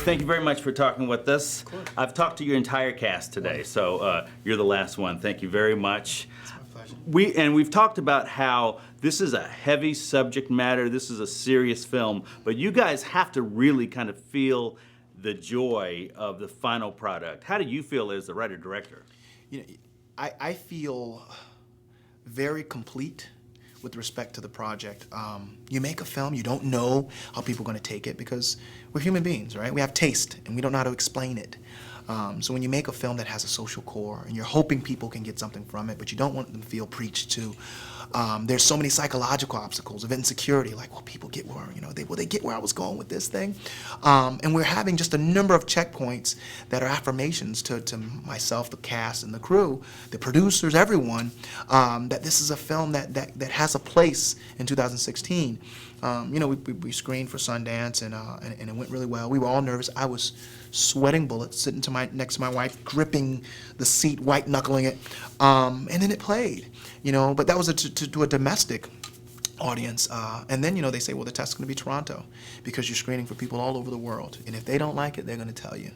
thank you very much for talking with us. I've talked to your entire cast today, so you're the last one. Thank you very much. It's my pleasure. We've talked about how this is a heavy subject matter, this is a serious film, but you guys have to really kind of feel the joy of the final product. How do you feel as the writer-director? You know, I feel very complete with respect to the project. You make a film, you don't know how people are going to take it because we're human beings, right? We have taste and we don't know how to explain it. So when you make a film that has a social core and you're hoping people can get something from it, but you don't want them to feel preached to, there's so many psychological obstacles of insecurity, like, will people get where, will they get where I was going with this thing? And we're having just a number of checkpoints that are affirmations to myself, the cast, and the crew, the producers, everyone, that this is a film that has a place in 2016. We screened for Sundance and it went really well. We were all nervous. I was sweating bullets, sitting next to my wife, gripping the seat, white knuckling it, and then it played. But that was to a domestic audience. And then they say, well, the test's going to be Toronto because you're screening for people all over the world, and if they don't like it, they're going to tell you.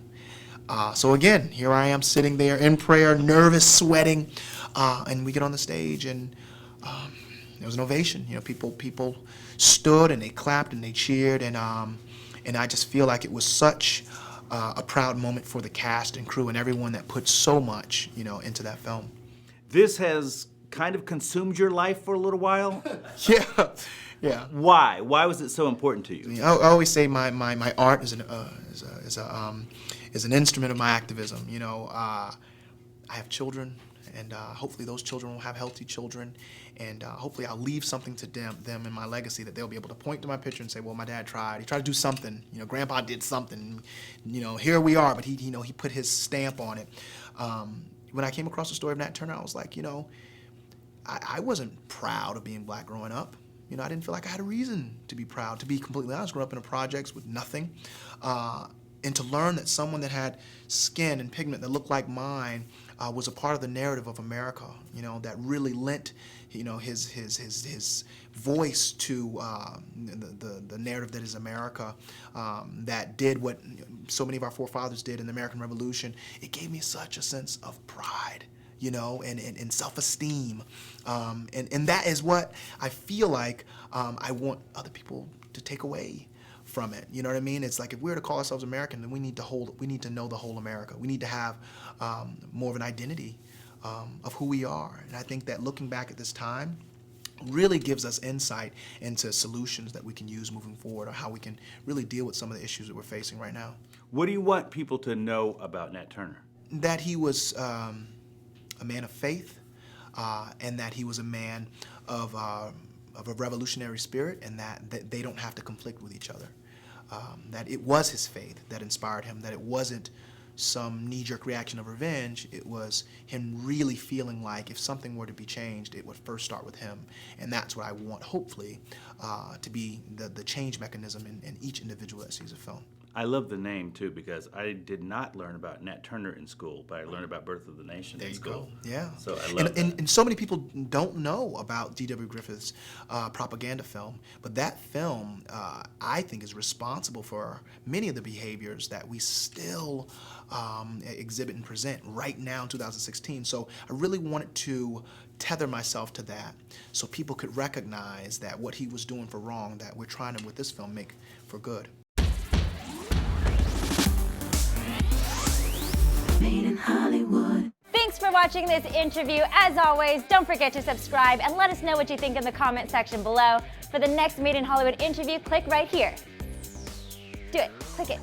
So again, here I am sitting there in prayer, nervous, sweating, and we get on the stage and. There was an ovation. People stood and they clapped and they cheered, and I just feel like it was such a proud moment for the cast and crew and everyone that put so much, into that film. This has kind of consumed your life for a little while? Yeah. Why? Why was it so important to you? I always say my art is an instrument of my activism. I have children. And hopefully those children will have healthy children, and hopefully I'll leave something to them in my legacy that they'll be able to point to my picture and say, well, my dad tried. He tried to do something. Grandpa did something. Here we are, but he put his stamp on it. When I came across the story of Nat Turner, I was like, I wasn't proud of being black growing up. I didn't feel like I had a reason to be proud. To be completely honest, growing up in a projects with nothing, and to learn that someone that had skin and pigment that looked like mine was a part of the narrative of America, that really lent, his voice to the narrative that is America, that did what so many of our forefathers did in the American Revolution. It gave me such a sense of pride, and self-esteem, and that is what I feel like I want other people to take away from it. You know what I mean? It's like if we're to call ourselves American, then we need to know the whole America. We need to have more of an identity of who we are. And I think that looking back at this time really gives us insight into solutions that we can use moving forward, or how we can really deal with some of the issues that we're facing right now. What do you want people to know about Nat Turner? That he was a man of faith, and that he was a man of a revolutionary spirit, and that they don't have to conflict with each other. That it was his faith that inspired him, that it wasn't some knee-jerk reaction of revenge. It was him really feeling like if something were to be changed, it would first start with him. And that's what I want, hopefully, to be the change mechanism in each individual that sees a film. I love the name, too, because I did not learn about Nat Turner in school, but I learned about Birth of the Nation in school. There you go, yeah. So I love that. And so many people don't know about D.W. Griffith's propaganda film, but that film, I think, is responsible for many of the behaviors that we still exhibit and present right now in 2016. So I really wanted to tether myself to that so people could recognize that what he was doing for wrong, that we're trying to, with this film, make for good. Made in Hollywood. Thanks for watching this interview. As always, don't forget to subscribe and let us know what you think in the comment section below. For the next Made in Hollywood interview, click right here. Do it. Click it.